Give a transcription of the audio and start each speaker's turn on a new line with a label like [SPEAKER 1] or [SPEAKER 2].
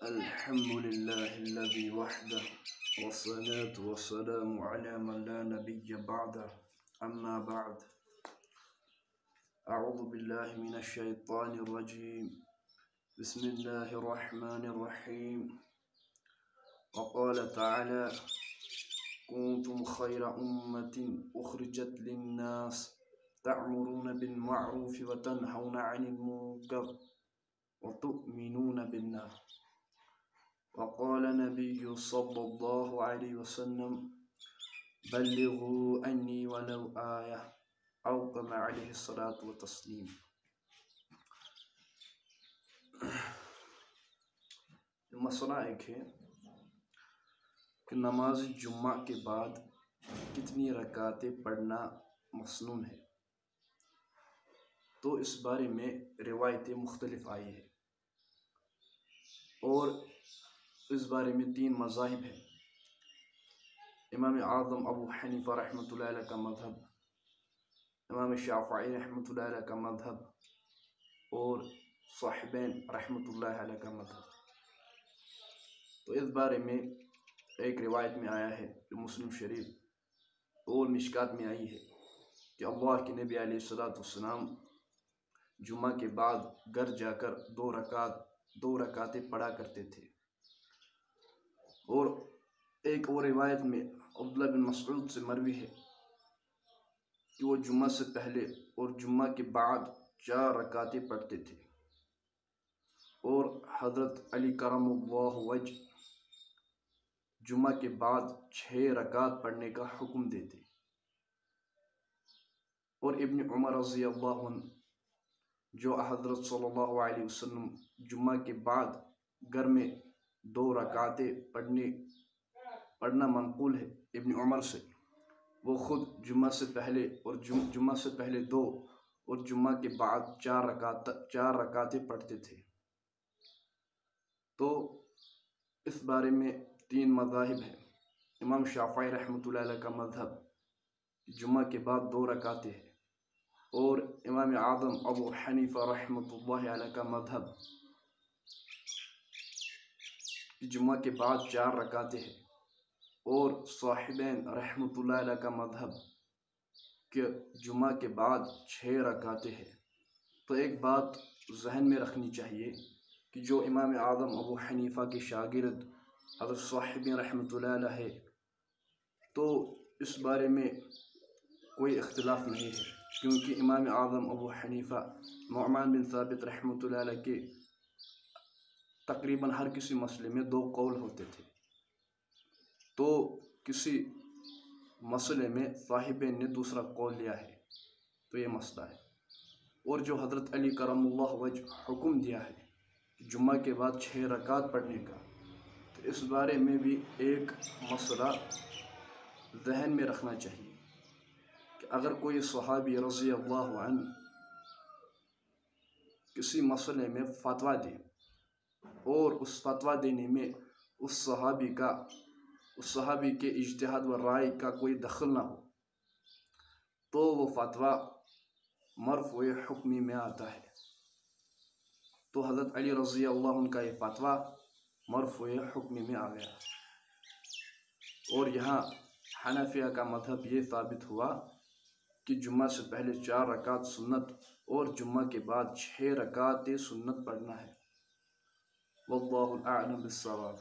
[SPEAKER 1] الحمد لله الذي وحده والصلاة والسلام على من لا نبي بعده أما بعد أعوذ بالله من الشيطان الرجيم بسم الله الرحمن الرحيم وقال تعالى كنتم خير أمة أخرجت للناس تأمرون بالمعروف وتنهون عن المنكر وتؤمنون بالله وقال النبي صلى الله عليه وسلم بلغوا عني ولو آية أو كما عليه الصلاة والتسلیم۔ مسئلہ ایک ہے کہ نماز جمعہ کے بعد کتنی رکعتیں پڑھنا مسنون ہے، تو اس بارے میں روایتیں مختلف آئی ہیں اور اس بارے میں 3 مذاہب ہیں۔ امام اعظم ابو حنیفہ رحمۃ اللہ علیہ کا مذہب، امام شافعی رحمۃ اللہ علیہ کا مذہب اور صاحبین رحمۃ اللہ علیہ کا مذہب۔ تو اس بارے میں ایک روایت میں آیا ہے جو مسلم شریف اور مشکات میں آئی ہے کہ اللہ کے نبی علیہ السلام جمعہ کے بعد گھر جا کر 2 رکعتیں پڑھا کرتے تھے۔ اور ایک اور روایت میں عبداللہ بن مسعود سے مروی ہے کہ وہ جمعہ سے پہلے اور جمعہ کے بعد 4 رکعتیں پڑھتے تھے، اور حضرت علی کرم اللہ وجہ جمعہ کے بعد 6 رکعت پڑھنے کا حکم دیتے، اور ابن عمر رضی اللہ عنہ جو حضرت صلی اللہ علیہ وسلم جمعہ کے بعد گھر میں 2 رکعتیں پڑھنا منقول ہے ابن عمر سے، وہ خود جمعہ سے پہلے 2 اور جمعہ کے بعد 4 رکعتیں پڑھتے تھے۔ تو اس بارے میں 3 مذاہب ہیں۔ امام شافعی رحمۃ اللہ علیہ کا مذہب جمعہ کے بعد 2 رکعتیں ہے، اور امام اعظم ابو حنیفہ رحمۃ اللہ علیہ کا مذہب جمعہ کے بعد 4 رکعتیں ہے، اور صاحبین رحمۃ اللہ علیہ کا مذہب کہ جمعہ کے بعد 6 رکعتیں ہے۔ تو ایک بات ذہن میں رکھنی چاہیے کہ جو امام اعظم ابو حنیفہ کے شاگرد حضرت صاحبین رحمۃ اللہ علیہ ہے، تو اس بارے میں کوئی اختلاف نہیں ہے، کیونکہ امام اعظم ابو حنیفہ نعمان بن ثابت رحمۃ اللہ علیہ کے تقریباً ہر کسی مسئلے میں 2 قول ہوتے تھے۔ تو کسی مسئلے میں صاحبین نے دوسرا قول لیا ہے، تو یہ مسئلہ ہے۔ اور جو حضرت علی کرم اللہ وجہ حکم دیا ہے جمعہ کے بعد 6 رکعت پڑھنے کا، تو اس بارے میں بھی ایک مسئلہ ذہن میں رکھنا چاہیے کہ اگر کوئی صحابی رضی اللہ عنہ کسی مسئلے میں فتویٰ دے اور اس فتویٰ دینے میں اس صحابی کے اجتہاد و رائے کا کوئی دخل نہ ہو، تو وہ فتویٰ مرفوع حکمی میں آتا ہے۔ تو حضرت علی رضی اللہ عنہ کا یہ فتویٰ مرفوع حکمی میں آ گیا، اور یہاں حنفیہ کا مذہب یہ ثابت ہوا کہ جمعہ سے پہلے 4 رکعت سنت اور جمعہ کے بعد 6 رکعتیں سنت پڑھنا ہے۔ واللہ اعلم بالصواب۔